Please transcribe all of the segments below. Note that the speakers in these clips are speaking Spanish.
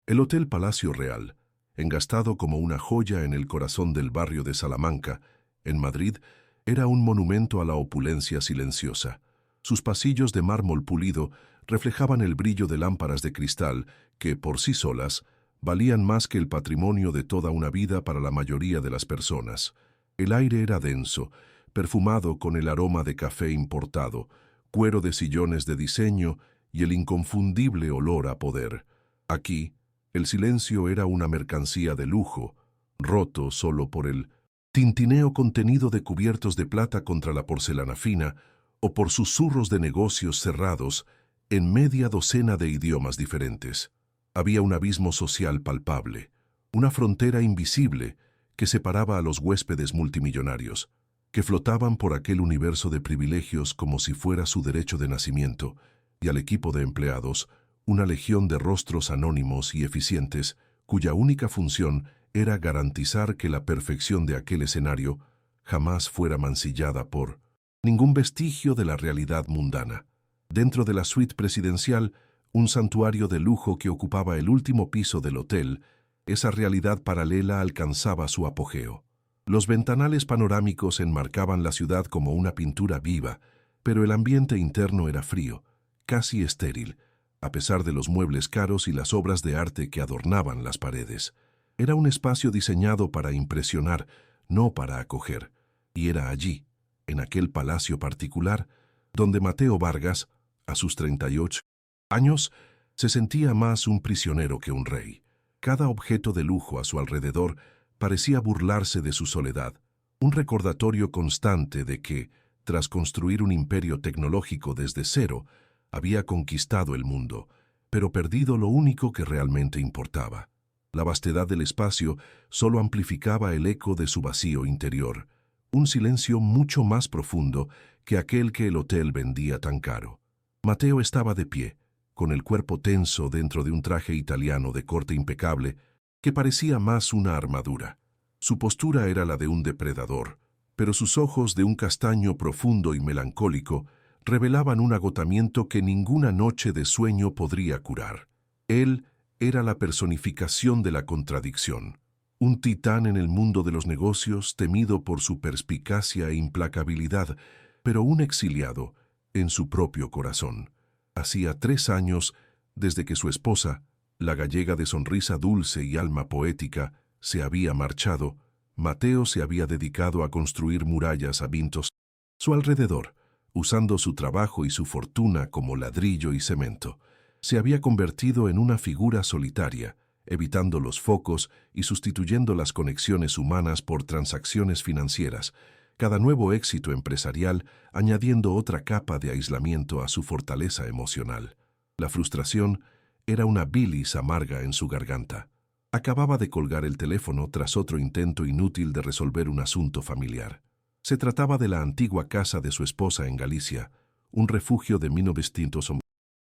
El Hotel Palacio Real, engastado como una joya en el corazón del barrio de Salamanca, en Madrid, era un monumento a la opulencia silenciosa. Sus pasillos de mármol pulido reflejaban el brillo de lámparas de cristal que, por sí solas, valían más que el patrimonio de toda una vida para la mayoría de las personas. El aire era denso, perfumado con el aroma de café importado, cuero de sillones de diseño y el inconfundible olor a poder. Aquí, el silencio era una mercancía de lujo, roto solo por el tintineo contenido de cubiertos de plata contra la porcelana fina o por susurros de negocios cerrados en media docena de idiomas diferentes. Había un abismo social palpable, una frontera invisible que separaba a los huéspedes multimillonarios, que flotaban por aquel universo de privilegios como si fuera su derecho de nacimiento, y al equipo de empleados, una legión de rostros anónimos y eficientes, cuya única función era garantizar que la perfección de aquel escenario jamás fuera mancillada por ningún vestigio de la realidad mundana. Dentro de la suite presidencial, un santuario de lujo que ocupaba el último piso del hotel, esa realidad paralela alcanzaba su apogeo. Los ventanales panorámicos enmarcaban la ciudad como una pintura viva, pero el ambiente interno era frío, casi estéril, a pesar de los muebles caros y las obras de arte que adornaban las paredes. Era un espacio diseñado para impresionar, no para acoger, y era allí, en aquel palacio particular, donde Mateo Vargas, a sus 38 años, se sentía más un prisionero que un rey. Cada objeto de lujo a su alrededor parecía burlarse de su soledad, un recordatorio constante de que, tras construir un imperio tecnológico desde cero, había conquistado el mundo, pero perdido lo único que realmente importaba. La vastedad del espacio solo amplificaba el eco de su vacío interior, un silencio mucho más profundo que aquel que el hotel vendía tan caro. Mateo estaba de pie, con el cuerpo tenso dentro de un traje italiano de corte impecable que parecía más una armadura. Su postura era la de un depredador, pero sus ojos de un castaño profundo y melancólico revelaban un agotamiento que ninguna noche de sueño podría curar. Él era la personificación de la contradicción, un titán en el mundo de los negocios temido por su perspicacia e implacabilidad, pero un exiliado en su propio corazón. Hacía 3 años desde que su esposa, la gallega de sonrisa dulce y alma poética, se había marchado. Mateo se había dedicado a construir murallas a Vintos a su alrededor, usando su trabajo y su fortuna como ladrillo y cemento. Se había convertido en una figura solitaria, evitando los focos y sustituyendo las conexiones humanas por transacciones financieras, cada nuevo éxito empresarial añadiendo otra capa de aislamiento a su fortaleza emocional. La frustración era una bilis amarga en su garganta. Acababa de colgar el teléfono tras otro intento inútil de resolver un asunto familiar. Se trataba de la antigua casa de su esposa en Galicia, un refugio de 1900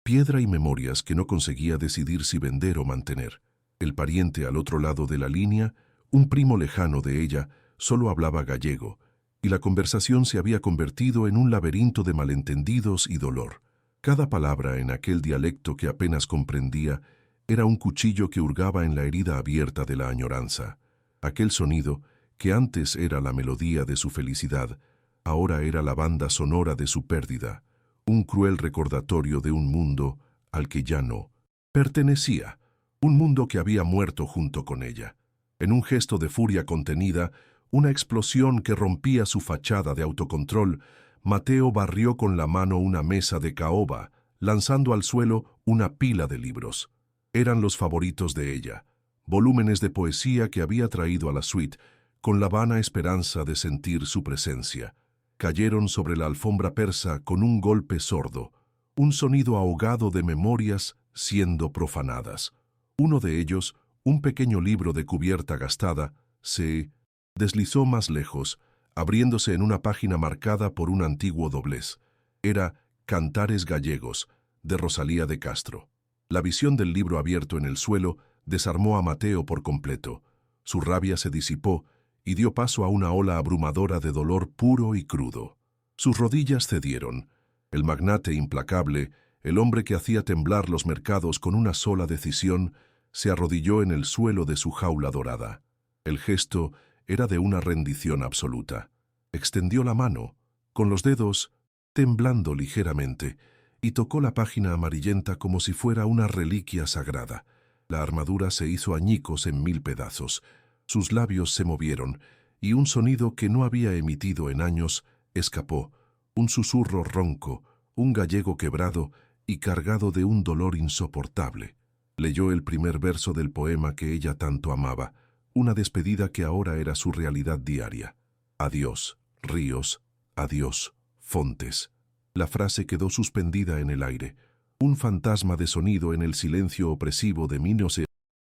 piedra y memorias que no conseguía decidir si vender o mantener. El pariente al otro lado de la línea, un primo lejano de ella, solo hablaba gallego, y la conversación se había convertido en un laberinto de malentendidos y dolor. Cada palabra en aquel dialecto que apenas comprendía era un cuchillo que hurgaba en la herida abierta de la añoranza. Aquel sonido, que antes era la melodía de su felicidad, ahora era la banda sonora de su pérdida, un cruel recordatorio de un mundo al que ya no pertenecía, un mundo que había muerto junto con ella. En un gesto de furia contenida, una explosión que rompía su fachada de autocontrol, Mateo barrió con la mano una mesa de caoba, lanzando al suelo una pila de libros. Eran los favoritos de ella, volúmenes de poesía que había traído a la suite, con la vana esperanza de sentir su presencia. Cayeron sobre la alfombra persa con un golpe sordo, un sonido ahogado de memorias siendo profanadas. Uno de ellos, un pequeño libro de cubierta gastada, se deslizó más lejos, abriéndose en una página marcada por un antiguo doblez. Era Cantares Gallegos, de Rosalía de Castro. La visión del libro abierto en el suelo desarmó a Mateo por completo. Su rabia se disipó y dio paso a una ola abrumadora de dolor puro y crudo. Sus rodillas cedieron. El magnate implacable, el hombre que hacía temblar los mercados con una sola decisión, se arrodilló en el suelo de su jaula dorada. El gesto era de una rendición absoluta. Extendió la mano, con los dedos temblando ligeramente, y tocó la página amarillenta como si fuera una reliquia sagrada. La armadura se hizo añicos en 1000 pedazos. Sus labios se movieron, y un sonido que no había emitido en años escapó, un susurro ronco, un gallego quebrado y cargado de un dolor insoportable. Leyó el primer verso del poema que ella tanto amaba, una despedida que ahora era su realidad diaria. Adiós, ríos, adiós, fontes. La frase quedó suspendida en el aire, un fantasma de sonido en el silencio opresivo de Minos.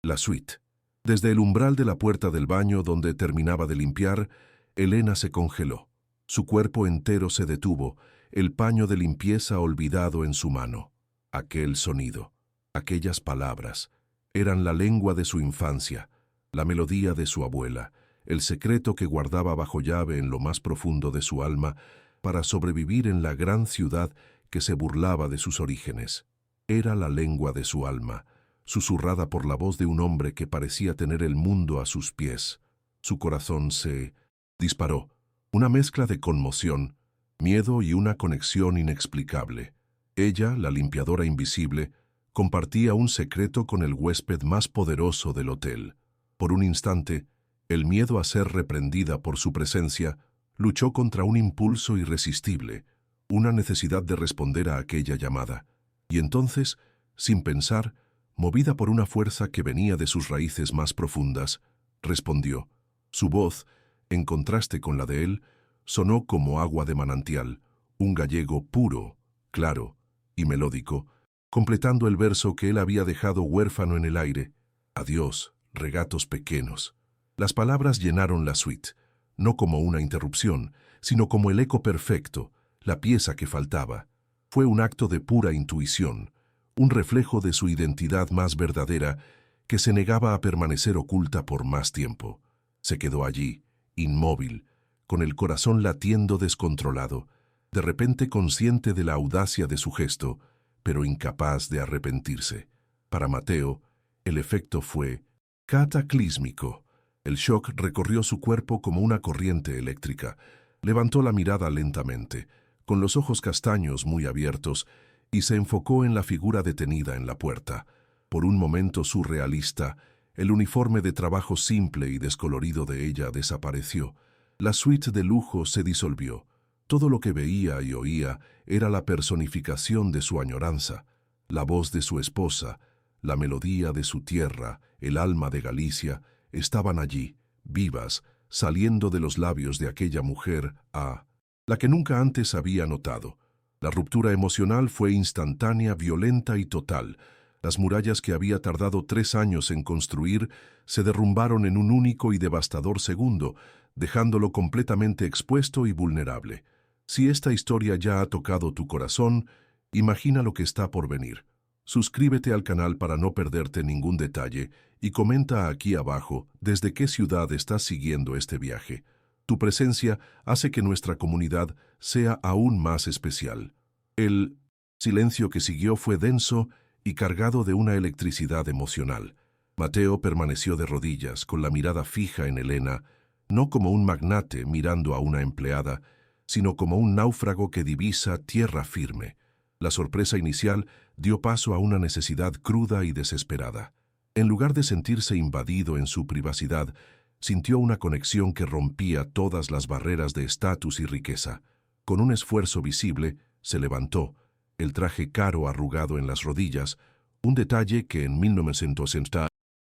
La suite. Desde el umbral de la puerta del baño donde terminaba de limpiar, Elena se congeló. Su cuerpo entero se detuvo, el paño de limpieza olvidado en su mano. Aquel sonido, aquellas palabras, eran la lengua de su infancia, la melodía de su abuela, el secreto que guardaba bajo llave en lo más profundo de su alma para sobrevivir en la gran ciudad que se burlaba de sus orígenes. Era la lengua de su alma, susurrada por la voz de un hombre que parecía tener el mundo a sus pies. Su corazón se disparó, una mezcla de conmoción, miedo y una conexión inexplicable. Ella, la limpiadora invisible, compartía un secreto con el huésped más poderoso del hotel. Por un instante, el miedo a ser reprendida por su presencia luchó contra un impulso irresistible, una necesidad de responder a aquella llamada. Y entonces, sin pensar, movida por una fuerza que venía de sus raíces más profundas, respondió. Su voz, en contraste con la de él, sonó como agua de manantial, un gallego puro, claro y melódico, completando el verso que él había dejado huérfano en el aire. Adiós, regatos pequeños. Las palabras llenaron la suite, no como una interrupción, sino como el eco perfecto, la pieza que faltaba. Fue un acto de pura intuición, un reflejo de su identidad más verdadera que se negaba a permanecer oculta por más tiempo. Se quedó allí, inmóvil, con el corazón latiendo descontrolado, de repente consciente de la audacia de su gesto, pero incapaz de arrepentirse. Para Mateo, el efecto fue cataclísmico. El shock recorrió su cuerpo como una corriente eléctrica. Levantó la mirada lentamente, con los ojos castaños muy abiertos, y se enfocó en la figura detenida en la puerta. Por un momento surrealista, el uniforme de trabajo simple y descolorido de ella desapareció. La suite de lujo se disolvió. Todo lo que veía y oía era la personificación de su añoranza, la voz de su esposa, la melodía de su tierra, el alma de Galicia, estaban allí, vivas, saliendo de los labios de aquella mujer la que nunca antes había notado. La ruptura emocional fue instantánea, violenta y total. Las murallas que había tardado 3 años en construir se derrumbaron en un único y devastador segundo, dejándolo completamente expuesto y vulnerable. Si esta historia ya ha tocado tu corazón, imagina lo que está por venir. Suscríbete al canal para no perderte ningún detalle y comenta aquí abajo desde qué ciudad estás siguiendo este viaje. Tu presencia hace que nuestra comunidad sea aún más especial. El silencio que siguió fue denso y cargado de una electricidad emocional. Mateo permaneció de rodillas, con la mirada fija en Elena, no como un magnate mirando a una empleada, sino como un náufrago que divisa tierra firme. La sorpresa inicial dio paso a una necesidad cruda y desesperada. En lugar de sentirse invadido en su privacidad, sintió una conexión que rompía todas las barreras de estatus y riqueza. Con un esfuerzo visible, se levantó, el traje caro arrugado en las rodillas, un detalle que en 1960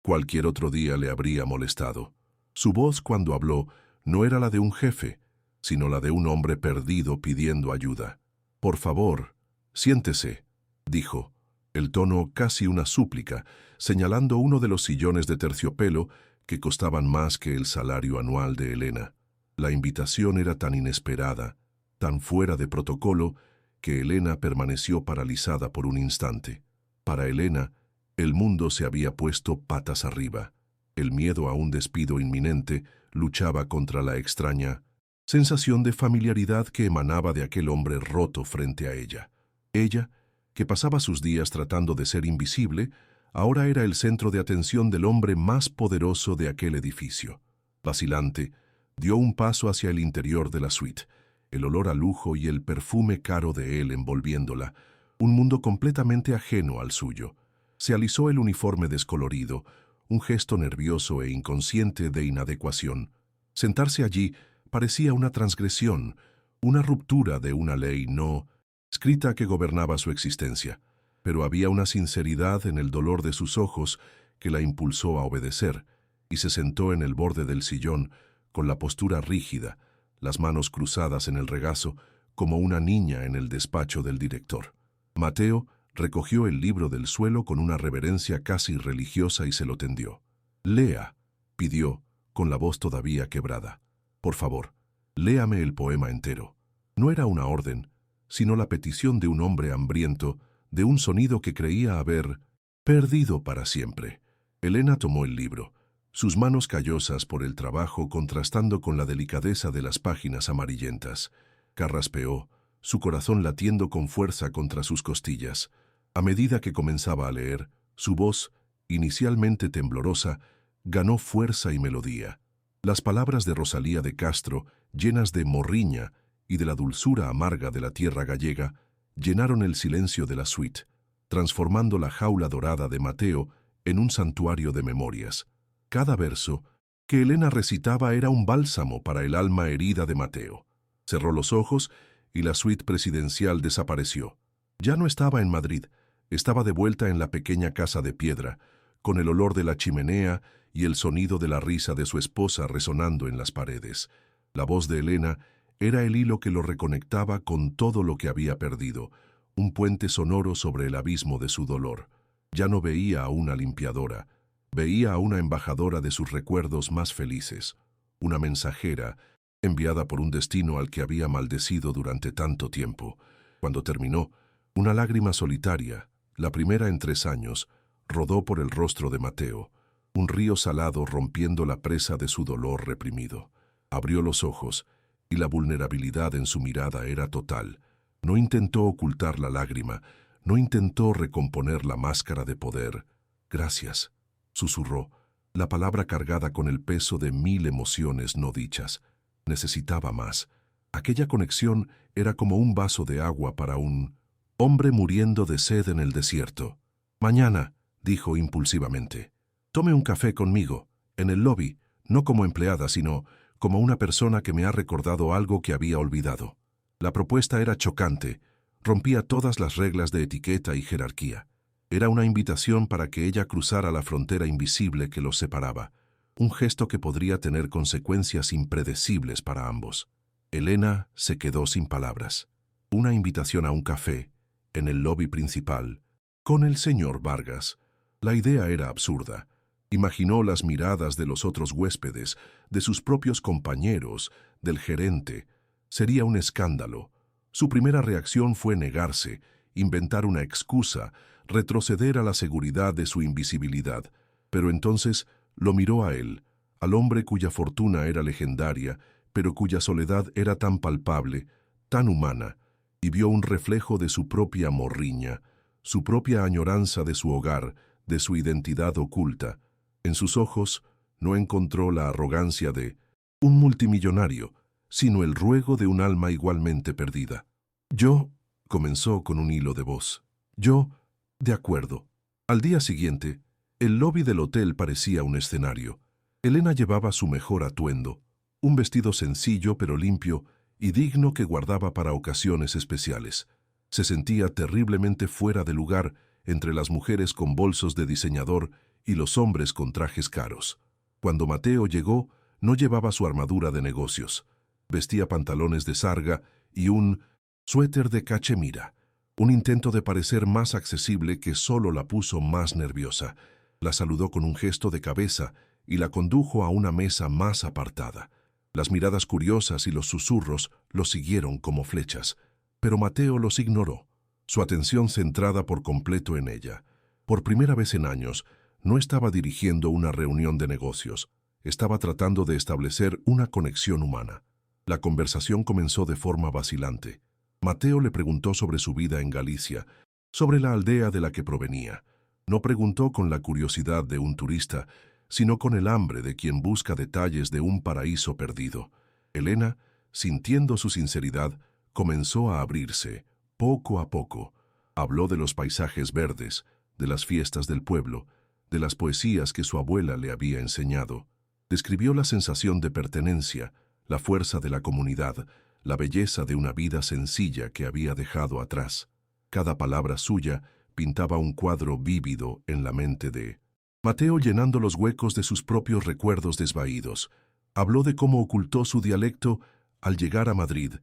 cualquier otro día le habría molestado. Su voz cuando habló no era la de un jefe, sino la de un hombre perdido pidiendo ayuda. «Por favor, siéntese», dijo, el tono casi una súplica, señalando uno de los sillones de terciopelo que costaban más que el salario anual de Elena. La invitación era tan inesperada, tan fuera de protocolo, que Elena permaneció paralizada por un instante. Para Elena, el mundo se había puesto patas arriba. El miedo a un despido inminente luchaba contra la extraña sensación de familiaridad que emanaba de aquel hombre roto frente a ella. Ella, que pasaba sus días tratando de ser invisible, Ahora era el centro de atención del hombre más poderoso de aquel edificio. Vacilante, dio un paso hacia el interior de la suite, el olor a lujo y el perfume caro de él envolviéndola, un mundo completamente ajeno al suyo. Se alisó el uniforme descolorido, un gesto nervioso e inconsciente de inadecuación. Sentarse allí parecía una transgresión, una ruptura de una ley no escrita que gobernaba su existencia, pero había una sinceridad en el dolor de sus ojos que la impulsó a obedecer, y se sentó en el borde del sillón, con la postura rígida, las manos cruzadas en el regazo, como una niña en el despacho del director. Mateo recogió el libro del suelo con una reverencia casi religiosa y se lo tendió. «Lea», pidió, con la voz todavía quebrada. «Por favor, léame el poema entero». No era una orden, sino la petición de un hombre hambriento, de un sonido que creía haber perdido para siempre. Elena tomó el libro, sus manos callosas por el trabajo contrastando con la delicadeza de las páginas amarillentas. Carraspeó, su corazón latiendo con fuerza contra sus costillas. A medida que comenzaba a leer, su voz, inicialmente temblorosa, ganó fuerza y melodía. Las palabras de Rosalía de Castro, llenas de morriña y de la dulzura amarga de la tierra gallega, llenaron el silencio de la suite, transformando la jaula dorada de Mateo en un santuario de memorias. Cada verso que Elena recitaba era un bálsamo para el alma herida de Mateo. Cerró los ojos y la suite presidencial desapareció. Ya no estaba en Madrid, estaba de vuelta en la pequeña casa de piedra, con el olor de la chimenea y el sonido de la risa de su esposa resonando en las paredes. La voz de Elena era el hilo que lo reconectaba con todo lo que había perdido, un puente sonoro sobre el abismo de su dolor. Ya no veía a una limpiadora, veía a una embajadora de sus recuerdos más felices, una mensajera enviada por un destino al que había maldecido durante tanto tiempo. Cuando terminó, una lágrima solitaria, la primera en 3 años, rodó por el rostro de Mateo, un río salado rompiendo la presa de su dolor reprimido. Abrió los ojos, y la vulnerabilidad en su mirada era total. No intentó ocultar la lágrima, no intentó recomponer la máscara de poder. «Gracias», susurró, la palabra cargada con el peso de 1000 emociones no dichas. Necesitaba más. Aquella conexión era como un vaso de agua para un hombre muriendo de sed en el desierto. «Mañana», dijo impulsivamente, «tome un café conmigo, en el lobby, no como empleada, sino como una persona que me ha recordado algo que había olvidado». La propuesta era chocante, rompía todas las reglas de etiqueta y jerarquía. Era una invitación para que ella cruzara la frontera invisible que los separaba, un gesto que podría tener consecuencias impredecibles para ambos. Elena se quedó sin palabras. Una invitación a un café, en el lobby principal, con el señor Vargas. La idea era absurda. Imaginó las miradas de los otros huéspedes, de sus propios compañeros, del gerente. Sería un escándalo. Su primera reacción fue negarse, inventar una excusa, retroceder a la seguridad de su invisibilidad. Pero entonces lo miró a él, al hombre cuya fortuna era legendaria, pero cuya soledad era tan palpable, tan humana, y vio un reflejo de su propia morriña, su propia añoranza de su hogar, de su identidad oculta. En sus ojos no encontró la arrogancia de un multimillonario, sino el ruego de un alma igualmente perdida. «Yo», comenzó con un hilo de voz, «yo, de acuerdo». Al día siguiente, el lobby del hotel parecía un escenario. Elena llevaba su mejor atuendo, un vestido sencillo pero limpio y digno que guardaba para ocasiones especiales. Se sentía terriblemente fuera de lugar entre las mujeres con bolsos de diseñador y los hombres con trajes caros. Cuando Mateo llegó, no llevaba su armadura de negocios. Vestía pantalones de sarga y un suéter de cachemira, un intento de parecer más accesible que solo la puso más nerviosa. La saludó con un gesto de cabeza y la condujo a una mesa más apartada. Las miradas curiosas y los susurros lo siguieron como flechas, pero Mateo los ignoró, su atención centrada por completo en ella. Por primera vez en años, no estaba dirigiendo una reunión de negocios, estaba tratando de establecer una conexión humana. La conversación comenzó de forma vacilante. Mateo le preguntó sobre su vida en Galicia, sobre la aldea de la que provenía, No preguntó con la curiosidad de un turista, sino con el hambre de quien busca detalles de un paraíso perdido. Elena, sintiendo su sinceridad, comenzó a abrirse, poco a poco. Habló de los paisajes verdes, de las fiestas del pueblo, de las poesías que su abuela le había enseñado. Describió la sensación de pertenencia, la fuerza de la comunidad, la belleza de una vida sencilla que había dejado atrás. Cada palabra suya pintaba un cuadro vívido en la mente de Mateo, llenando los huecos de sus propios recuerdos desvaídos. Habló de cómo ocultó su dialecto al llegar a Madrid,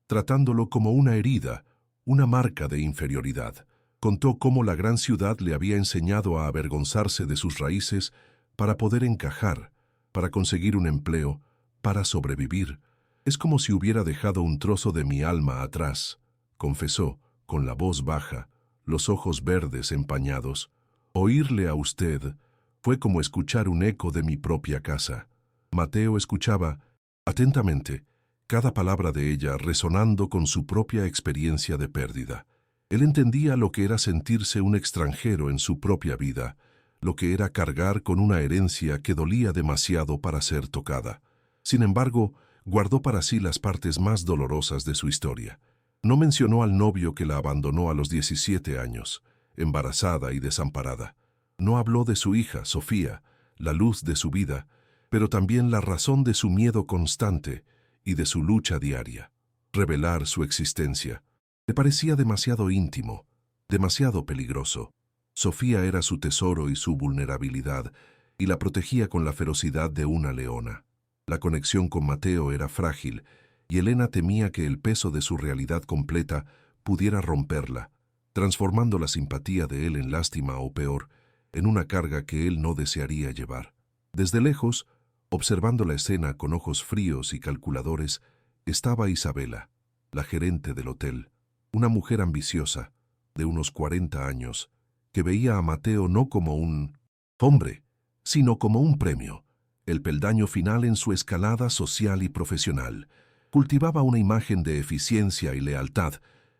tratándolo como una herida, una marca de inferioridad. Contó cómo la gran ciudad le había enseñado a avergonzarse de sus raíces para poder encajar, para conseguir un empleo, para sobrevivir. Es como si hubiera dejado un trozo de mi alma atrás, confesó, con la voz baja, los ojos verdes empañados. Oírle a usted fue como escuchar un eco de mi propia casa. Mateo escuchaba atentamente cada palabra de ella resonando con su propia experiencia de pérdida. Él entendía lo que era sentirse un extranjero en su propia vida, lo que era cargar con una herencia que dolía demasiado para ser tocada. Sin embargo, guardó para sí las partes más dolorosas de su historia. No mencionó al novio que la abandonó a los 17 años, embarazada y desamparada. No habló de su hija, Sofía, la luz de su vida, pero también la razón de su miedo constante y de su lucha diaria. Revelar su existencia le parecía demasiado íntimo, demasiado peligroso. Sofía era su tesoro y su vulnerabilidad, y la protegía con la ferocidad de una leona. La conexión con Mateo era frágil, y Elena temía que el peso de su realidad completa pudiera romperla, transformando la simpatía de él en lástima o peor, en una carga que él no desearía llevar. Desde lejos, observando la escena con ojos fríos y calculadores, estaba Isabela, la gerente del hotel, una mujer ambiciosa, de unos 40 años, que veía a Mateo no como un hombre, sino como un premio, el peldaño final en su escalada social y profesional. Cultivaba una imagen de eficiencia y lealtad,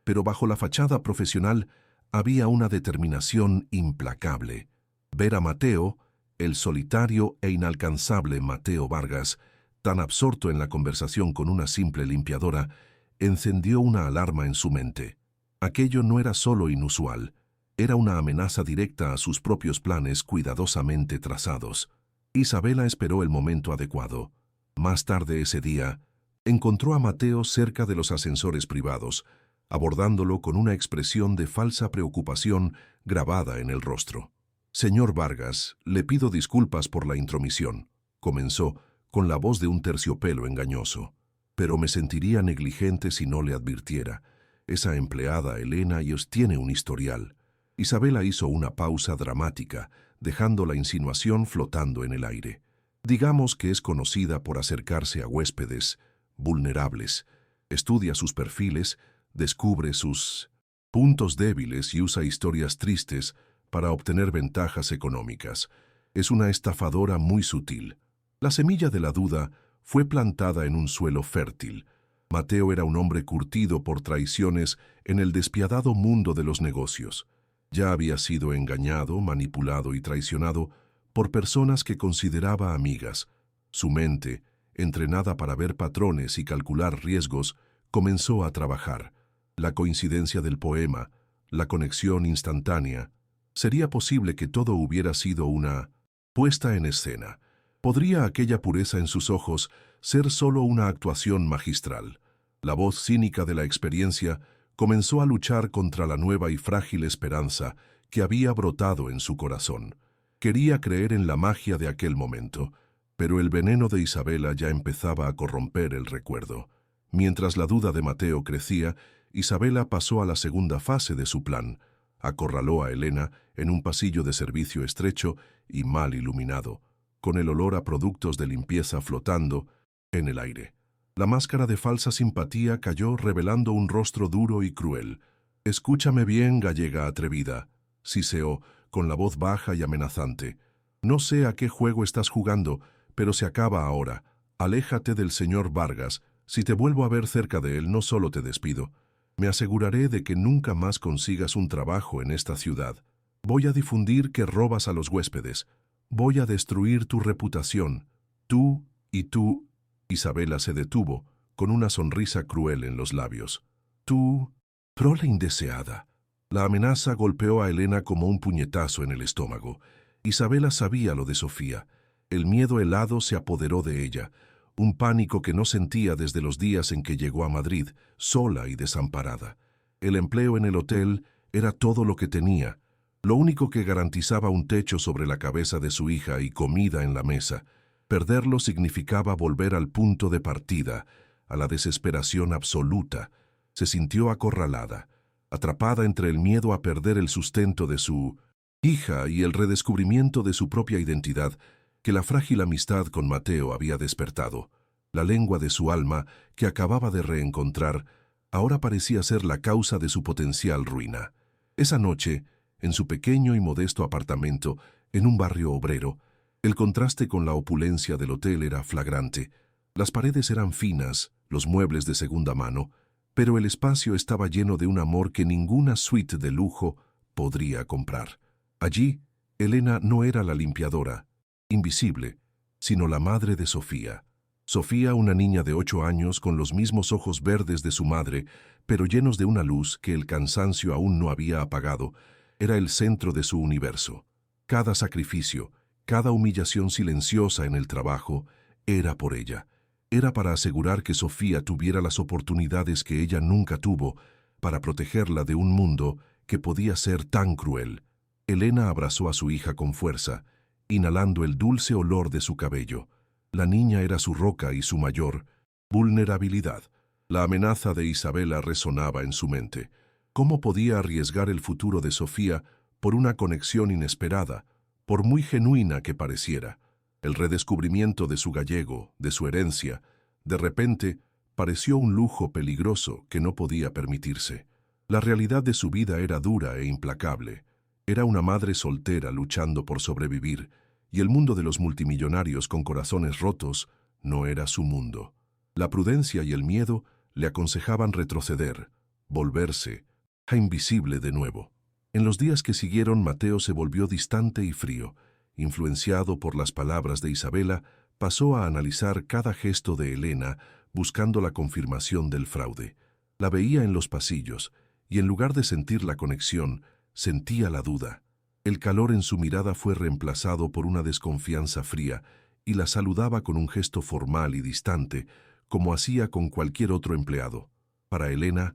pero bajo la fachada profesional había una determinación implacable. Ver a Mateo, el solitario e inalcanzable Mateo Vargas, tan absorto en la conversación con una simple limpiadora, encendió una alarma en su mente. Aquello no era solo inusual, era una amenaza directa a sus propios planes cuidadosamente trazados. Isabela esperó el momento adecuado. Más tarde ese día, encontró a Mateo cerca de los ascensores privados, abordándolo con una expresión de falsa preocupación grabada en el rostro. «Señor Vargas, le pido disculpas por la intromisión», comenzó, con la voz de un terciopelo engañoso. «Pero me sentiría negligente si no le advirtiera. Esa empleada, Elena, y os tiene un historial». Isabela hizo una pausa dramática, dejando la insinuación flotando en el aire. «Digamos que es conocida por acercarse a huéspedes vulnerables. Estudia sus perfiles, descubre sus puntos débiles y usa historias tristes para obtener ventajas económicas. Es una estafadora muy sutil». La semilla de la duda fue plantada en un suelo fértil. Mateo era un hombre curtido por traiciones en el despiadado mundo de los negocios. Ya había sido engañado, manipulado y traicionado por personas que consideraba amigas. Su mente, entrenada para ver patrones y calcular riesgos, comenzó a trabajar. La coincidencia del poema, la conexión instantánea. ¿Sería posible que todo hubiera sido una puesta en escena? ¿Podría aquella pureza en sus ojos ser solo una actuación magistral? La voz cínica de la experiencia comenzó a luchar contra la nueva y frágil esperanza que había brotado en su corazón. Quería creer en la magia de aquel momento, pero el veneno de Isabela ya empezaba a corromper el recuerdo. Mientras la duda de Mateo crecía, Isabela pasó a la segunda fase de su plan. Acorraló a Elena en un pasillo de servicio estrecho y mal iluminado, con el olor a productos de limpieza flotando en el aire. La máscara de falsa simpatía cayó revelando un rostro duro y cruel. «Escúchame bien, gallega atrevida», siseó, con la voz baja y amenazante. «No sé a qué juego estás jugando, pero se acaba ahora. Aléjate del señor Vargas. Si te vuelvo a ver cerca de él, no solo te despido. Me aseguraré de que nunca más consigas un trabajo en esta ciudad». Voy a difundir que robas a los huéspedes. Voy a destruir tu reputación. Tú y tú. Isabela se detuvo, con una sonrisa cruel en los labios. Tú, prole indeseada. La amenaza golpeó a Elena como un puñetazo en el estómago. Isabela sabía lo de Sofía. El miedo helado se apoderó de ella, un pánico que no sentía desde los días en que llegó a Madrid, sola y desamparada. El empleo en el hotel era todo lo que tenía, lo único que garantizaba un techo sobre la cabeza de su hija y comida en la mesa. Perderlo significaba volver al punto de partida, a la desesperación absoluta. Se sintió acorralada, atrapada entre el miedo a perder el sustento de su hija y el redescubrimiento de su propia identidad que la frágil amistad con Mateo había despertado. La lengua de su alma, que acababa de reencontrar, ahora parecía ser la causa de su potencial ruina. Esa noche, en su pequeño y modesto apartamento, en un barrio obrero, el contraste con la opulencia del hotel era flagrante. Las paredes eran finas, los muebles de segunda mano, pero el espacio estaba lleno de un amor que ninguna suite de lujo podría comprar. Allí, Elena no era la limpiadora, invisible, sino la madre de Sofía. Sofía, una niña de 8 años con los mismos ojos verdes de su madre, pero llenos de una luz que el cansancio aún no había apagado, era el centro de su universo. Cada sacrificio, cada humillación silenciosa en el trabajo, era por ella. Era para asegurar que Sofía tuviera las oportunidades que ella nunca tuvo, para protegerla de un mundo que podía ser tan cruel. Elena abrazó a su hija con fuerza, inhalando el dulce olor de su cabello. La niña era su roca y su mayor vulnerabilidad. La amenaza de Isabela resonaba en su mente. ¿Cómo podía arriesgar el futuro de Sofía por una conexión inesperada, por muy genuina que pareciera? El redescubrimiento de su gallego, de su herencia, de repente pareció un lujo peligroso que no podía permitirse. La realidad de su vida era dura e implacable. Era una madre soltera luchando por sobrevivir, y el mundo de los multimillonarios con corazones rotos no era su mundo. La prudencia y el miedo le aconsejaban retroceder, volverse a invisible de nuevo. En los días que siguieron, Mateo se volvió distante y frío. Influenciado por las palabras de Isabela, pasó a analizar cada gesto de Elena, buscando la confirmación del fraude. La veía en los pasillos, y en lugar de sentir la conexión, sentía la duda. El calor en su mirada fue reemplazado por una desconfianza fría, y la saludaba con un gesto formal y distante, como hacía con cualquier otro empleado. Para Elena,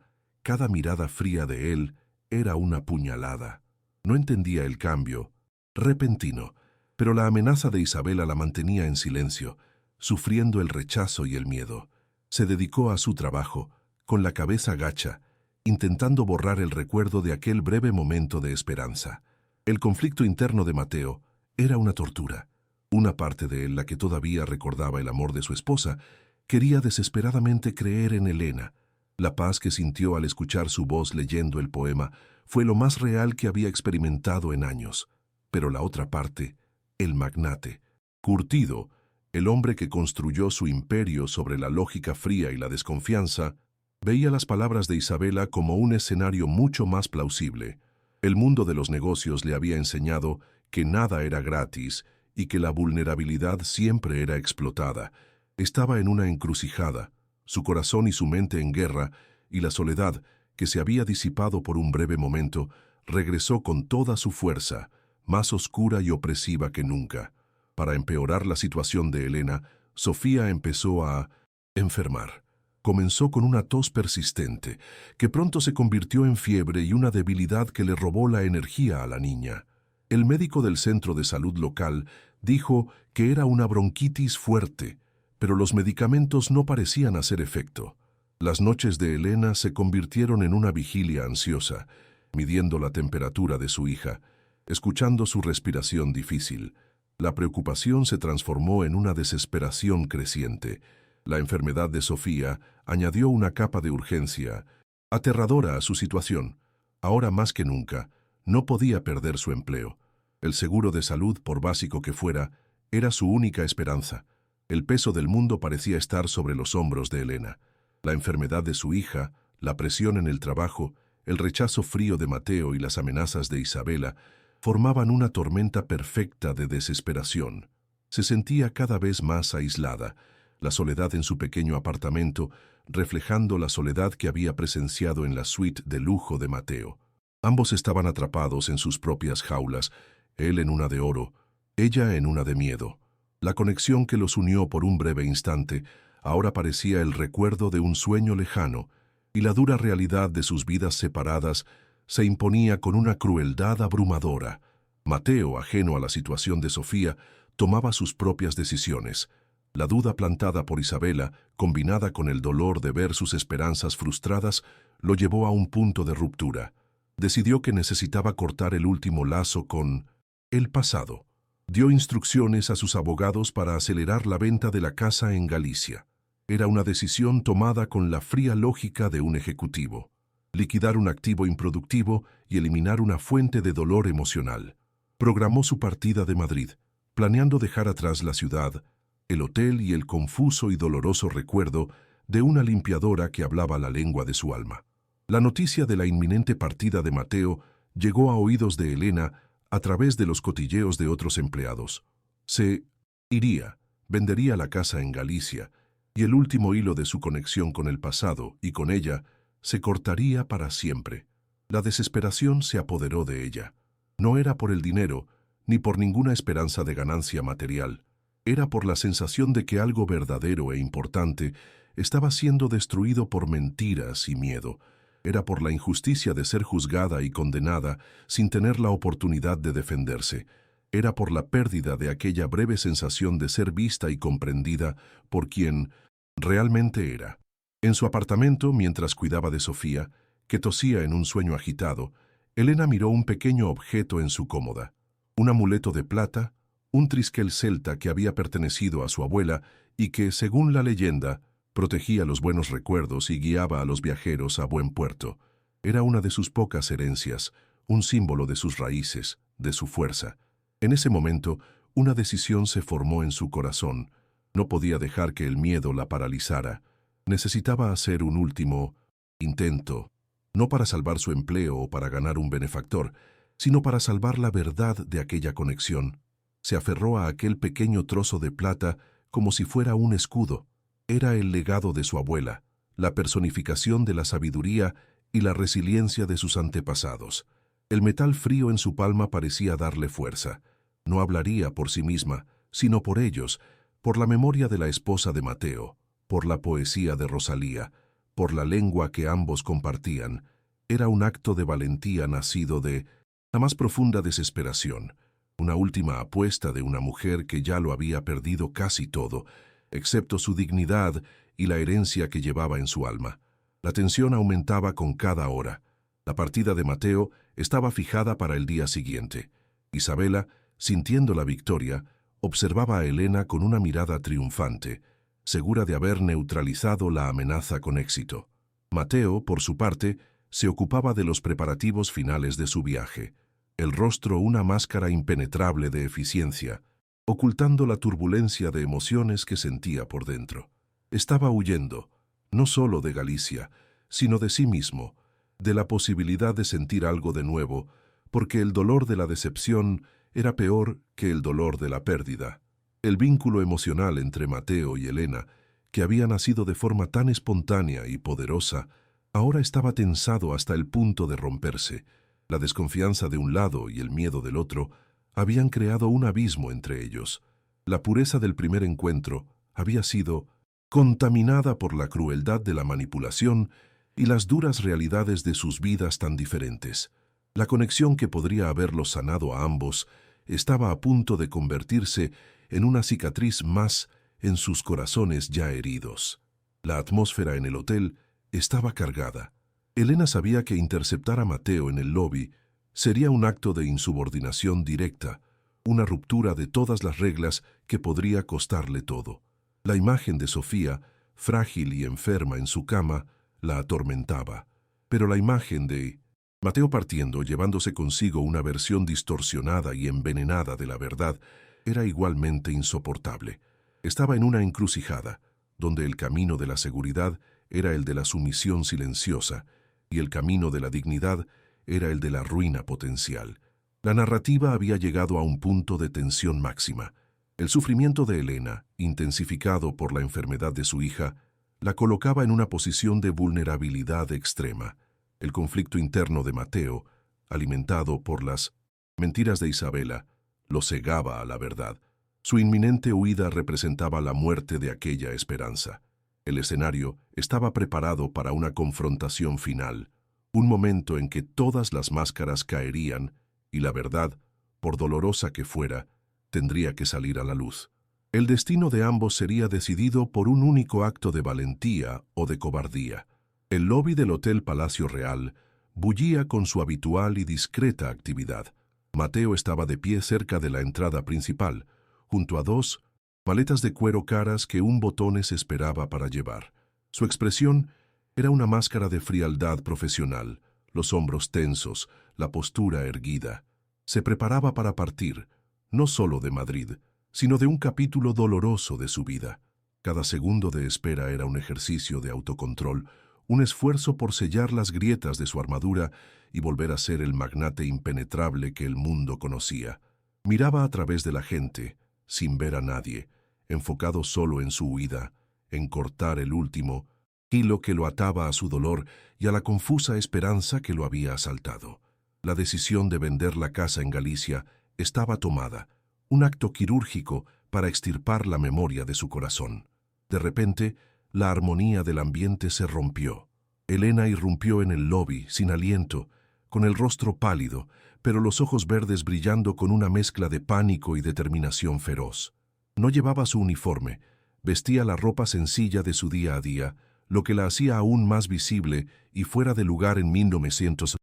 cada mirada fría de él era una puñalada. No entendía el cambio, repentino, pero la amenaza de Isabela la mantenía en silencio, sufriendo el rechazo y el miedo. Se dedicó a su trabajo, con la cabeza gacha, intentando borrar el recuerdo de aquel breve momento de esperanza. El conflicto interno de Mateo era una tortura. Una parte de él, la que todavía recordaba el amor de su esposa, quería desesperadamente creer en Elena. La paz que sintió al escuchar su voz leyendo el poema fue lo más real que había experimentado en años. Pero la otra parte, el magnate, curtido, el hombre que construyó su imperio sobre la lógica fría y la desconfianza, veía las palabras de Isabela como un escenario mucho más plausible. El mundo de los negocios le había enseñado que nada era gratis y que la vulnerabilidad siempre era explotada. Estaba en una encrucijada, su corazón y su mente en guerra, y la soledad, que se había disipado por un breve momento, regresó con toda su fuerza, más oscura y opresiva que nunca. Para empeorar la situación de Elena, Sofía empezó a enfermar. Comenzó con una tos persistente, que pronto se convirtió en fiebre y una debilidad que le robó la energía a la niña. El médico del centro de salud local dijo que era una bronquitis fuerte, pero los medicamentos no parecían hacer efecto. Las noches de Elena se convirtieron en una vigilia ansiosa, midiendo la temperatura de su hija, escuchando su respiración difícil. La preocupación se transformó en una desesperación creciente. La enfermedad de Sofía añadió una capa de urgencia, aterradora a su situación. Ahora más que nunca, no podía perder su empleo. El seguro de salud, por básico que fuera, era su única esperanza. El peso del mundo parecía estar sobre los hombros de Elena. La enfermedad de su hija, la presión en el trabajo, el rechazo frío de Mateo y las amenazas de Isabela formaban una tormenta perfecta de desesperación. Se sentía cada vez más aislada, la soledad en su pequeño apartamento, reflejando la soledad que había presenciado en la suite de lujo de Mateo. Ambos estaban atrapados en sus propias jaulas, él en una de oro, ella en una de miedo. La conexión que los unió por un breve instante ahora parecía el recuerdo de un sueño lejano, y la dura realidad de sus vidas separadas se imponía con una crueldad abrumadora. Mateo, ajeno a la situación de Sofía, tomaba sus propias decisiones. La duda plantada por Isabela, combinada con el dolor de ver sus esperanzas frustradas, lo llevó a un punto de ruptura. Decidió que necesitaba cortar el último lazo con el pasado. Dio instrucciones a sus abogados para acelerar la venta de la casa en Galicia. Era una decisión tomada con la fría lógica de un ejecutivo. Liquidar un activo improductivo y eliminar una fuente de dolor emocional. Programó su partida de Madrid, planeando dejar atrás la ciudad, el hotel y el confuso y doloroso recuerdo de una limpiadora que hablaba la lengua de su alma. La noticia de la inminente partida de Mateo llegó a oídos de Elena a través de los cotilleos de otros empleados. Se iría, vendería la casa en Galicia, y el último hilo de su conexión con el pasado y con ella se cortaría para siempre. La desesperación se apoderó de ella. No era por el dinero, ni por ninguna esperanza de ganancia material. Era por la sensación de que algo verdadero e importante estaba siendo destruido por mentiras y miedo. Era por la injusticia de ser juzgada y condenada sin tener la oportunidad de defenderse. Era por la pérdida de aquella breve sensación de ser vista y comprendida por quien realmente era. En su apartamento, mientras cuidaba de Sofía, que tosía en un sueño agitado, Elena miró un pequeño objeto en su cómoda. Un amuleto de plata, un trisquel celta que había pertenecido a su abuela y que, según la leyenda, protegía los buenos recuerdos y guiaba a los viajeros a buen puerto. Era una de sus pocas herencias, un símbolo de sus raíces, de su fuerza. En ese momento, una decisión se formó en su corazón. No podía dejar que el miedo la paralizara. Necesitaba hacer un último intento, no para salvar su empleo o para ganar un benefactor, sino para salvar la verdad de aquella conexión. Se aferró a aquel pequeño trozo de plata como si fuera un escudo. Era el legado de su abuela, la personificación de la sabiduría y la resiliencia de sus antepasados. El metal frío en su palma parecía darle fuerza. No hablaría por sí misma, sino por ellos, por la memoria de la esposa de Mateo, por la poesía de Rosalía, por la lengua que ambos compartían. Era un acto de valentía nacido de la más profunda desesperación, una última apuesta de una mujer que ya lo había perdido casi todo, excepto su dignidad y la herencia que llevaba en su alma. La tensión aumentaba con cada hora. La partida de Mateo estaba fijada para el día siguiente. Isabela, sintiendo la victoria, observaba a Elena con una mirada triunfante, segura de haber neutralizado la amenaza con éxito. Mateo, por su parte, se ocupaba de los preparativos finales de su viaje, el rostro una máscara impenetrable de eficiencia, ocultando la turbulencia de emociones que sentía por dentro. Estaba huyendo, no solo de Galicia, sino de sí mismo, de la posibilidad de sentir algo de nuevo, porque el dolor de la decepción era peor que el dolor de la pérdida. El vínculo emocional entre Mateo y Elena, que había nacido de forma tan espontánea y poderosa, ahora estaba tensado hasta el punto de romperse. La desconfianza de un lado y el miedo del otro habían creado un abismo entre ellos. La pureza del primer encuentro había sido contaminada por la crueldad de la manipulación y las duras realidades de sus vidas tan diferentes. La conexión que podría haberlos sanado a ambos estaba a punto de convertirse en una cicatriz más en sus corazones ya heridos. La atmósfera en el hotel estaba cargada. Elena sabía que interceptar a Mateo en el lobby sería un acto de insubordinación directa, una ruptura de todas las reglas que podría costarle todo. La imagen de Sofía, frágil y enferma en su cama, la atormentaba. Pero la imagen de Mateo partiendo, llevándose consigo una versión distorsionada y envenenada de la verdad, era igualmente insoportable. Estaba en una encrucijada, donde el camino de la seguridad era el de la sumisión silenciosa, y el camino de la dignidad era el de la ruina potencial. La narrativa había llegado a un punto de tensión máxima. El sufrimiento de Elena, intensificado por la enfermedad de su hija, la colocaba en una posición de vulnerabilidad extrema. El conflicto interno de Mateo, alimentado por las mentiras de Isabela, lo cegaba a la verdad. Su inminente huida representaba la muerte de aquella esperanza. El escenario estaba preparado para una confrontación final, un momento en que todas las máscaras caerían y la verdad, por dolorosa que fuera, tendría que salir a la luz. El destino de ambos sería decidido por un único acto de valentía o de cobardía. El lobby del Hotel Palacio Real bullía con su habitual y discreta actividad. Mateo estaba de pie cerca de la entrada principal, junto a dos maletas de cuero caras que un botones esperaba para llevar. Su expresión era una máscara de frialdad profesional, los hombros tensos, la postura erguida. Se preparaba para partir, no solo de Madrid, sino de un capítulo doloroso de su vida. Cada segundo de espera era un ejercicio de autocontrol, un esfuerzo por sellar las grietas de su armadura y volver a ser el magnate impenetrable que el mundo conocía. Miraba a través de la gente, sin ver a nadie, enfocado solo en su huida, en cortar el último hilo que lo ataba a su dolor y a la confusa esperanza que lo había asaltado. La decisión de vender la casa en Galicia estaba tomada, un acto quirúrgico para extirpar la memoria de su corazón. De repente, la armonía del ambiente se rompió. Elena irrumpió en el lobby, sin aliento, con el rostro pálido, pero los ojos verdes brillando con una mezcla de pánico y determinación feroz. No llevaba su uniforme, vestía la ropa sencilla de su día a día, lo que la hacía aún más visible y fuera de lugar en 1900.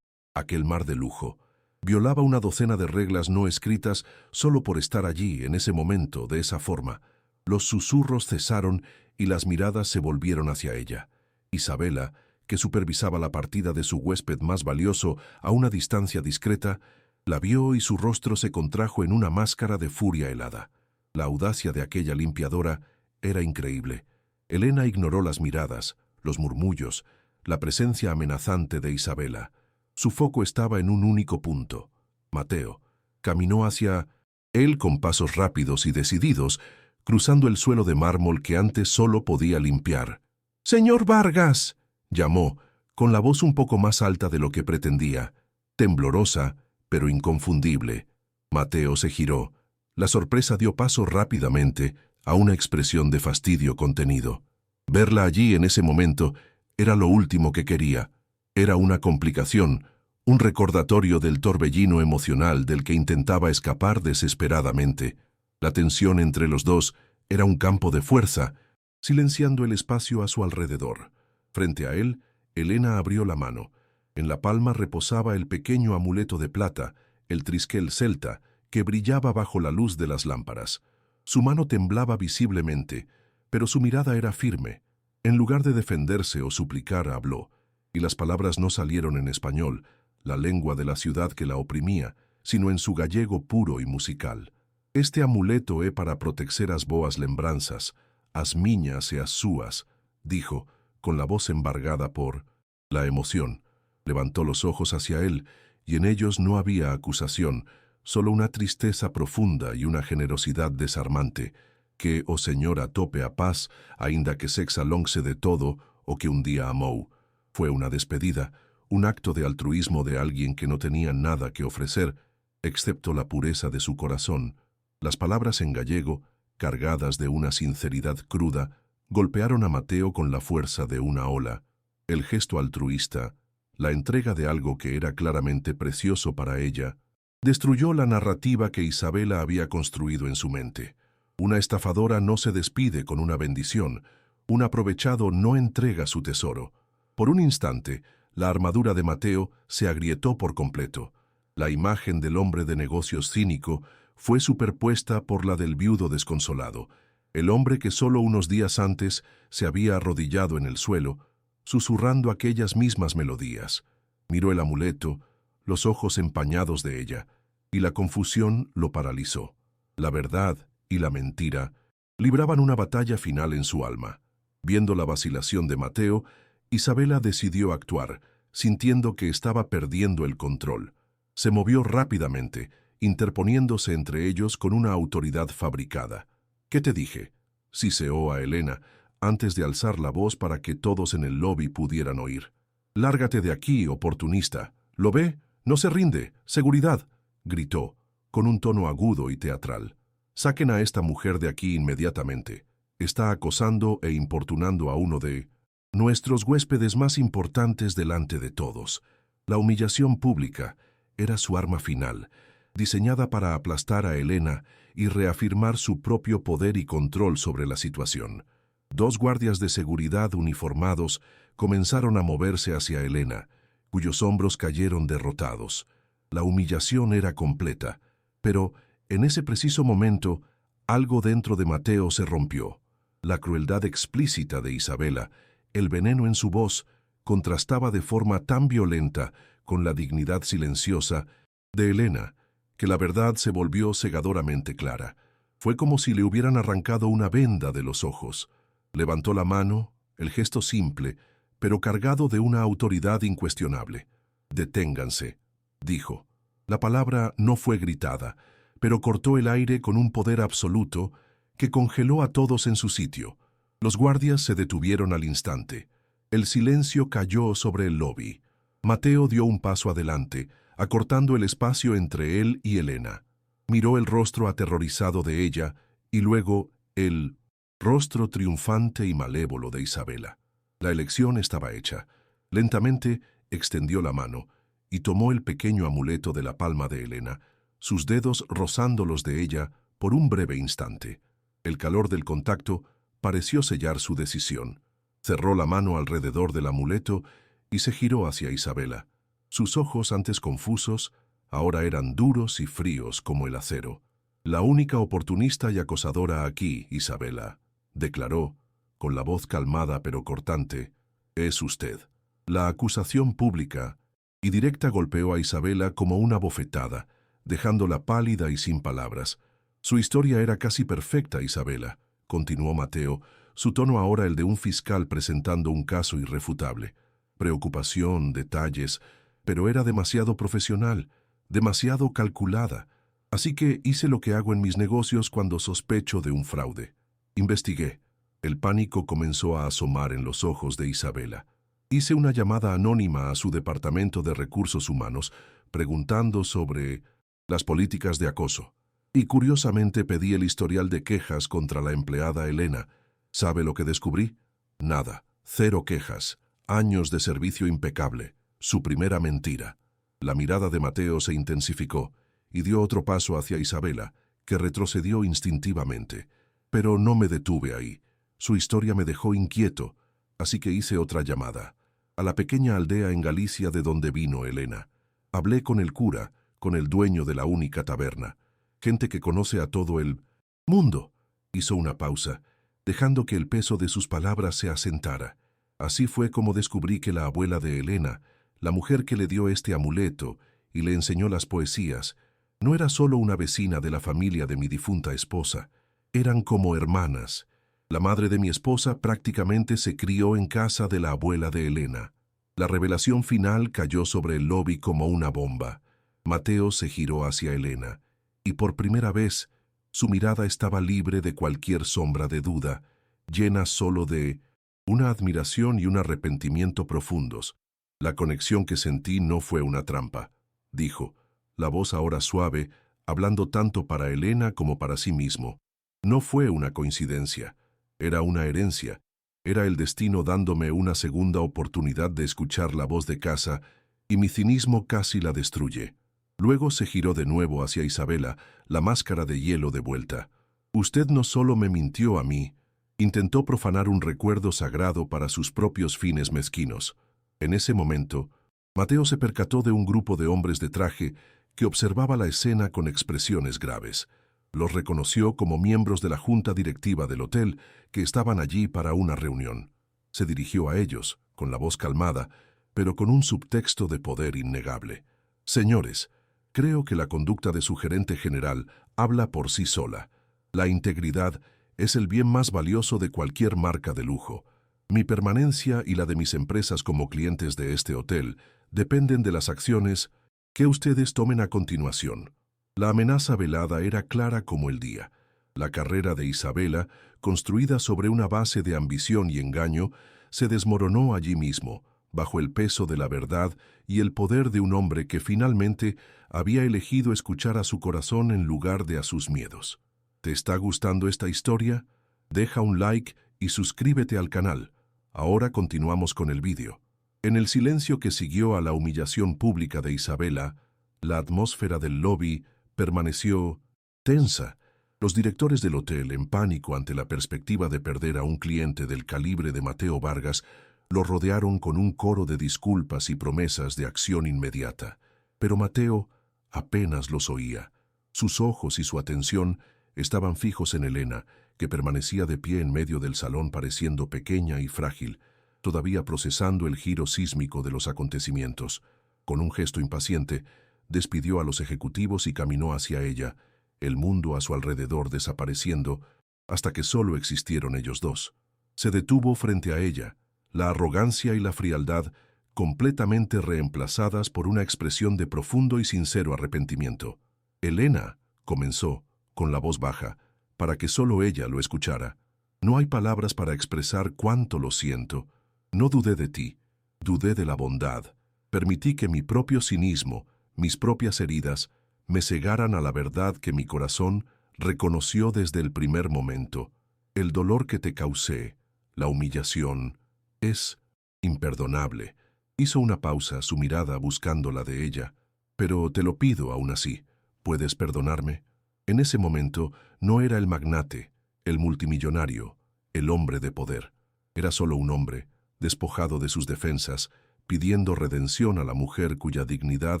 Aquel mar de lujo violaba una docena de reglas no escritas solo por estar allí en ese momento, de esa forma. Los susurros cesaron y las miradas se volvieron hacia ella. Isabela, que supervisaba la partida de su huésped más valioso a una distancia discreta, la vio y su rostro se contrajo en una máscara de furia helada. La audacia de aquella limpiadora era increíble. Elena ignoró las miradas, los murmullos, la presencia amenazante de Isabela. Su foco estaba en un único punto. Mateo caminó hacia él con pasos rápidos y decididos, cruzando el suelo de mármol que antes solo podía limpiar. «¡Señor Vargas!», llamó, con la voz un poco más alta de lo que pretendía, temblorosa, pero inconfundible. Mateo se giró. La sorpresa dio paso rápidamente a una expresión de fastidio contenido. Verla allí en ese momento era lo último que quería. Era una complicación, un recordatorio del torbellino emocional del que intentaba escapar desesperadamente. La tensión entre los dos era un campo de fuerza, silenciando el espacio a su alrededor. Frente a él, Elena abrió la mano. En la palma reposaba el pequeño amuleto de plata, el trisquel celta, que brillaba bajo la luz de las lámparas. Su mano temblaba visiblemente, pero su mirada era firme. En lugar de defenderse o suplicar, habló, y las palabras no salieron en español, la lengua de la ciudad que la oprimía, sino en su gallego puro y musical. «Este amuleto é para proteger as boas lembranzas, as miñas e as súas», dijo, con la voz embargada por la emoción. Levantó los ojos hacia él, y en ellos no había acusación, solo una tristeza profunda y una generosidad desarmante, que o señora tope a paz, ainda que sexa lonxe de todo o que un día amou. Fue una despedida, un acto de altruismo de alguien que no tenía nada que ofrecer, excepto la pureza de su corazón. Las palabras en gallego, cargadas de una sinceridad cruda, golpearon a Mateo con la fuerza de una ola. El gesto altruista, la entrega de algo que era claramente precioso para ella, destruyó la narrativa que Isabela había construido en su mente. Una estafadora no se despide con una bendición, un aprovechado no entrega su tesoro. Por un instante, la armadura de Mateo se agrietó por completo. La imagen del hombre de negocios cínico fue superpuesta por la del viudo desconsolado, el hombre que solo unos días antes se había arrodillado en el suelo, susurrando aquellas mismas melodías. Miró el amuleto, los ojos empañados de ella, y la confusión lo paralizó. La verdad y la mentira libraban una batalla final en su alma. Viendo la vacilación de Mateo, Isabela decidió actuar, sintiendo que estaba perdiendo el control. Se movió rápidamente, interponiéndose entre ellos con una autoridad fabricada. «¿Qué te dije?», siseó a Elena, antes de alzar la voz para que todos en el lobby pudieran oír. «Lárgate de aquí, oportunista. ¿Lo ve? No se rinde. Seguridad», gritó, con un tono agudo y teatral. «Saquen a esta mujer de aquí inmediatamente. Está acosando e importunando a uno de nuestros huéspedes más importantes delante de todos». La humillación pública era su arma final, diseñada para aplastar a Elena y reafirmar su propio poder y control sobre la situación. 2 guardias de seguridad uniformados comenzaron a moverse hacia Elena, cuyos hombros cayeron derrotados. La humillación era completa, pero en ese preciso momento algo dentro de Mateo se rompió. La crueldad explícita de Isabela, el veneno en su voz, contrastaba de forma tan violenta con la dignidad silenciosa de Elena, que la verdad se volvió cegadoramente clara. Fue como si le hubieran arrancado una venda de los ojos. Levantó la mano, el gesto simple, pero cargado de una autoridad incuestionable. «Deténganse», dijo. La palabra no fue gritada, pero cortó el aire con un poder absoluto que congeló a todos en su sitio. Los guardias se detuvieron al instante. El silencio cayó sobre el lobby. Mateo dio un paso adelante, acortando el espacio entre él y Elena. Miró el rostro aterrorizado de ella y luego el rostro triunfante y malévolo de Isabela. La elección estaba hecha. Lentamente extendió la mano y tomó el pequeño amuleto de la palma de Elena, sus dedos rozando los de ella por un breve instante. El calor del contacto pareció sellar su decisión. Cerró la mano alrededor del amuleto y se giró hacia Isabela. Sus ojos, antes confusos, ahora eran duros y fríos como el acero. «La única oportunista y acosadora aquí, Isabela», declaró, con la voz calmada pero cortante, «es usted». La acusación pública y directa golpeó a Isabela como una bofetada, dejándola pálida y sin palabras. «Su historia era casi perfecta, Isabela», continuó Mateo, su tono ahora el de un fiscal presentando un caso irrefutable. Preocupación, detalles, pero era demasiado profesional, demasiado calculada. Así que hice lo que hago en mis negocios cuando sospecho de un fraude. Investigué. El pánico comenzó a asomar en los ojos de Isabela. Hice una llamada anónima a su departamento de recursos humanos, preguntando sobre las políticas de acoso. Y curiosamente pedí el historial de quejas contra la empleada Elena. ¿Sabe lo que descubrí? Nada. 0 quejas. Años de servicio impecable. Su primera mentira. La mirada de Mateo se intensificó y dio otro paso hacia Isabela, que retrocedió instintivamente. Pero no me detuve ahí. Su historia me dejó inquieto, así que hice otra llamada. A la pequeña aldea en Galicia de donde vino Elena. Hablé con el cura, con el dueño de la única taberna. Gente que conoce a todo el mundo. Hizo una pausa, dejando que el peso de sus palabras se asentara. Así fue como descubrí que la abuela de Elena, la mujer que le dio este amuleto y le enseñó las poesías, no era solo una vecina de la familia de mi difunta esposa. Eran como hermanas. La madre de mi esposa prácticamente se crió en casa de la abuela de Elena. La revelación final cayó sobre el lobby como una bomba. Mateo se giró hacia Elena, y por primera vez su mirada estaba libre de cualquier sombra de duda, llena solo de una admiración y un arrepentimiento profundos. «La conexión que sentí no fue una trampa», dijo, la voz ahora suave, hablando tanto para Elena como para sí mismo. «No fue una coincidencia, era una herencia, era el destino dándome una segunda oportunidad de escuchar la voz de casa, y mi cinismo casi la destruye». Luego se giró de nuevo hacia Isabela, la máscara de hielo de vuelta. «Usted no solo me mintió a mí, intentó profanar un recuerdo sagrado para sus propios fines mezquinos». En ese momento, Mateo se percató de un grupo de hombres de traje que observaba la escena con expresiones graves. Los reconoció como miembros de la junta directiva del hotel que estaban allí para una reunión. Se dirigió a ellos, con la voz calmada, pero con un subtexto de poder innegable. «Señores, creo que la conducta de su gerente general habla por sí sola. La integridad es el bien más valioso de cualquier marca de lujo. Mi permanencia y la de mis empresas como clientes de este hotel dependen de las acciones ¿Qué ustedes tomen a continuación? La amenaza velada era clara como el día. La carrera de Isabela, construida sobre una base de ambición y engaño, se desmoronó allí mismo, bajo el peso de la verdad y el poder de un hombre que finalmente había elegido escuchar a su corazón en lugar de a sus miedos. ¿Te está gustando esta historia? Deja un like y suscríbete al canal. Ahora continuamos con el vídeo. En el silencio que siguió a la humillación pública de Isabela, la atmósfera del lobby permaneció tensa. Los directores del hotel, en pánico ante la perspectiva de perder a un cliente del calibre de Mateo Vargas, lo rodearon con un coro de disculpas y promesas de acción inmediata. Pero Mateo apenas los oía. Sus ojos y su atención estaban fijos en Elena, que permanecía de pie en medio del salón pareciendo pequeña y frágil, todavía procesando el giro sísmico de los acontecimientos. Con un gesto impaciente, despidió a los ejecutivos y caminó hacia ella, el mundo a su alrededor desapareciendo, hasta que solo existieron ellos dos. Se detuvo frente a ella, la arrogancia y la frialdad completamente reemplazadas por una expresión de profundo y sincero arrepentimiento. «Elena», comenzó, con la voz baja, para que solo ella lo escuchara. «No hay palabras para expresar cuánto lo siento. No dudé de ti, dudé de la bondad. Permití que mi propio cinismo, mis propias heridas, me cegaran a la verdad que mi corazón reconoció desde el primer momento. El dolor que te causé, la humillación, es imperdonable». Hizo una pausa, su mirada buscando la de ella. «Pero te lo pido aún así. ¿Puedes perdonarme?» En ese momento no era el magnate, el multimillonario, el hombre de poder. Era solo un hombre, despojado de sus defensas, pidiendo redención a la mujer cuya dignidad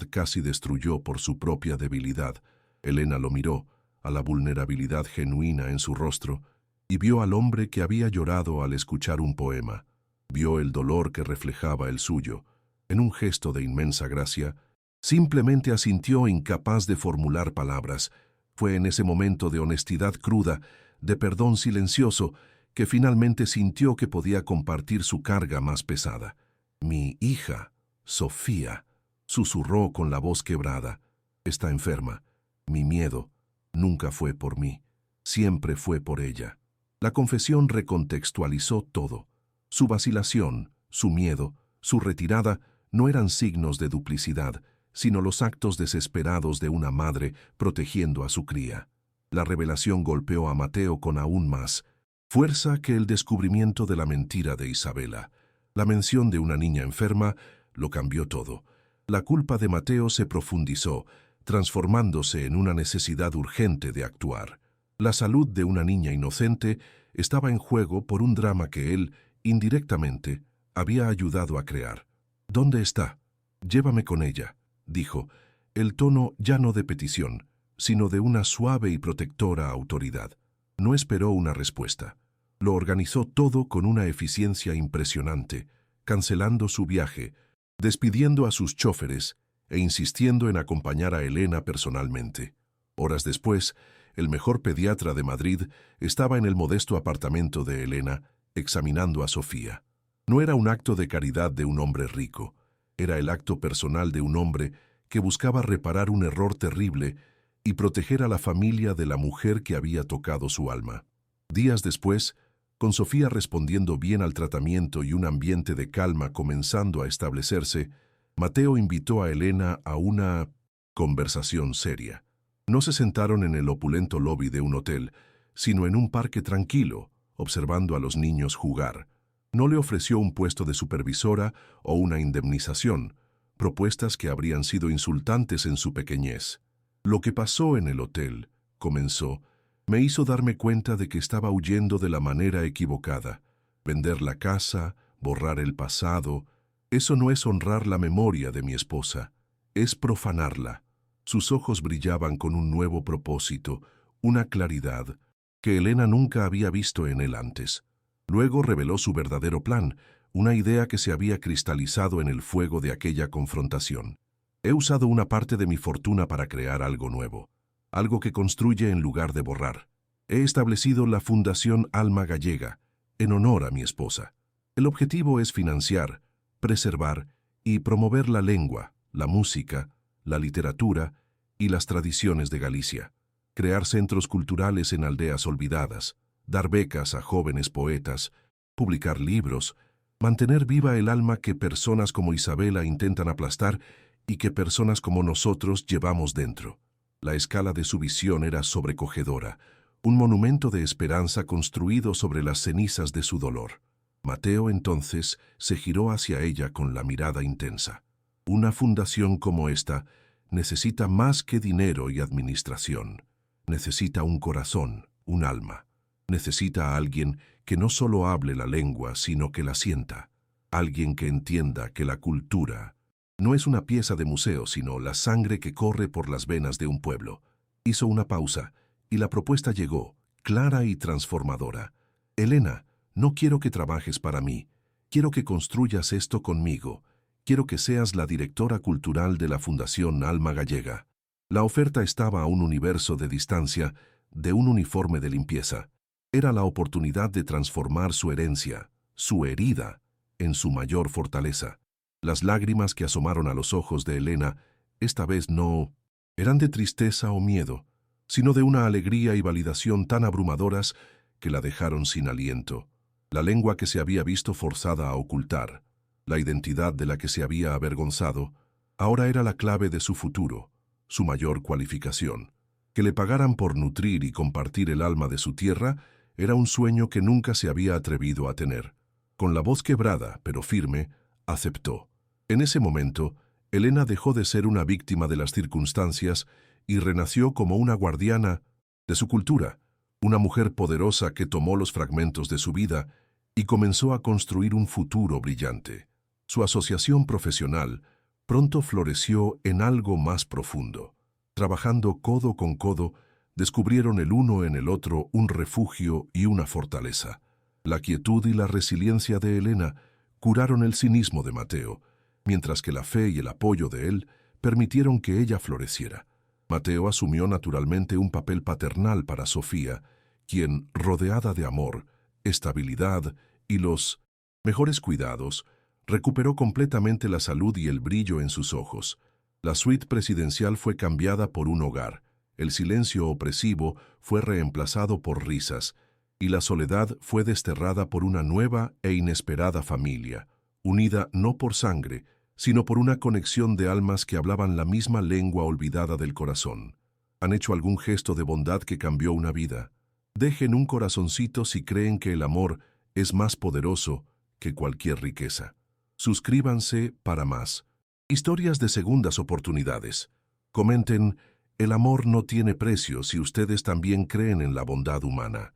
casi destruyó por su propia debilidad. Elena lo miró, a la vulnerabilidad genuina en su rostro, y vio al hombre que había llorado al escuchar un poema. Vio el dolor que reflejaba el suyo. En un gesto de inmensa gracia, simplemente asintió incapaz de formular palabras. Fue en ese momento de honestidad cruda, de perdón silencioso, que finalmente sintió que podía compartir su carga más pesada. «Mi hija, Sofía», susurró con la voz quebrada, «está enferma. Mi miedo nunca fue por mí, siempre fue por ella». La confesión recontextualizó todo. Su vacilación, su miedo, su retirada no eran signos de duplicidad, sino los actos desesperados de una madre protegiendo a su cría. La revelación golpeó a Mateo con aún más fuerza que el descubrimiento de la mentira de Isabela. La mención de una niña enferma lo cambió todo. La culpa de Mateo se profundizó, transformándose en una necesidad urgente de actuar. La salud de una niña inocente estaba en juego por un drama que él, indirectamente, había ayudado a crear. «¿Dónde está? Llévame con ella», dijo, el tono ya no de petición, sino de una suave y protectora autoridad. No esperó una respuesta. Lo organizó todo con una eficiencia impresionante, cancelando su viaje, despidiendo a sus chóferes e insistiendo en acompañar a Elena personalmente. Horas después, el mejor pediatra de Madrid estaba en el modesto apartamento de Elena, examinando a Sofía. No era un acto de caridad de un hombre rico, era el acto personal de un hombre que buscaba reparar un error terrible y proteger a la familia de la mujer que había tocado su alma. Días después, con Sofía respondiendo bien al tratamiento y un ambiente de calma comenzando a establecerse, Mateo invitó a Elena a una conversación seria. No se sentaron en el opulento lobby de un hotel, sino en un parque tranquilo, observando a los niños jugar. No le ofreció un puesto de supervisora o una indemnización, propuestas que habrían sido insultantes en su pequeñez. «Lo que pasó en el hotel», comenzó, «me hizo darme cuenta de que estaba huyendo de la manera equivocada. Vender la casa, borrar el pasado, eso no es honrar la memoria de mi esposa, es profanarla». Sus ojos brillaban con un nuevo propósito, una claridad que Elena nunca había visto en él antes. Luego reveló su verdadero plan, una idea que se había cristalizado en el fuego de aquella confrontación. «He usado una parte de mi fortuna para crear algo nuevo, algo que construye en lugar de borrar. He establecido la Fundación Alma Gallega, en honor a mi esposa. El objetivo es financiar, preservar y promover la lengua, la música, la literatura y las tradiciones de Galicia. Crear centros culturales en aldeas olvidadas, dar becas a jóvenes poetas, publicar libros, mantener viva el alma que personas como Isabela intentan aplastar y que personas como nosotros llevamos dentro. La escala de su visión era sobrecogedora, un monumento de esperanza construido sobre las cenizas de su dolor. Mateo entonces se giró hacia ella con la mirada intensa. Una fundación como esta necesita más que dinero y administración. Necesita un corazón, un alma. Necesita a alguien que no solo hable la lengua, sino que la sienta. Alguien que entienda que la cultura no es una pieza de museo, sino la sangre que corre por las venas de un pueblo. Hizo una pausa, y la propuesta llegó, clara y transformadora. Elena, no quiero que trabajes para mí. Quiero que construyas esto conmigo. Quiero que seas la directora cultural de la Fundación Alma Gallega. La oferta estaba a un universo de distancia, de un uniforme de limpieza. Era la oportunidad de transformar su herencia, su herida, en su mayor fortaleza. Las lágrimas que asomaron a los ojos de Elena, esta vez no eran de tristeza o miedo, sino de una alegría y validación tan abrumadoras que la dejaron sin aliento. La lengua que se había visto forzada a ocultar, la identidad de la que se había avergonzado, ahora era la clave de su futuro, su mayor cualificación. Que le pagaran por nutrir y compartir el alma de su tierra era un sueño que nunca se había atrevido a tener. Con la voz quebrada, pero firme, aceptó. En ese momento, Elena dejó de ser una víctima de las circunstancias y renació como una guardiana de su cultura, una mujer poderosa que tomó los fragmentos de su vida y comenzó a construir un futuro brillante. Su asociación profesional pronto floreció en algo más profundo. Trabajando codo con codo, descubrieron el uno en el otro un refugio y una fortaleza. La quietud y la resiliencia de Elena curaron el cinismo de Mateo, mientras que la fe y el apoyo de él permitieron que ella floreciera. Mateo asumió naturalmente un papel paternal para Sofía, quien, rodeada de amor, estabilidad y los mejores cuidados, recuperó completamente la salud y el brillo en sus ojos. La suite presidencial fue cambiada por un hogar, el silencio opresivo fue reemplazado por risas, y la soledad fue desterrada por una nueva e inesperada familia, unida no por sangre, sino por una conexión de almas que hablaban la misma lengua olvidada del corazón. ¿Han hecho algún gesto de bondad que cambió una vida? Dejen un corazoncito si creen que el amor es más poderoso que cualquier riqueza. Suscríbanse para más. Historias de segundas oportunidades. Comenten, el amor no tiene precio si ustedes también creen en la bondad humana.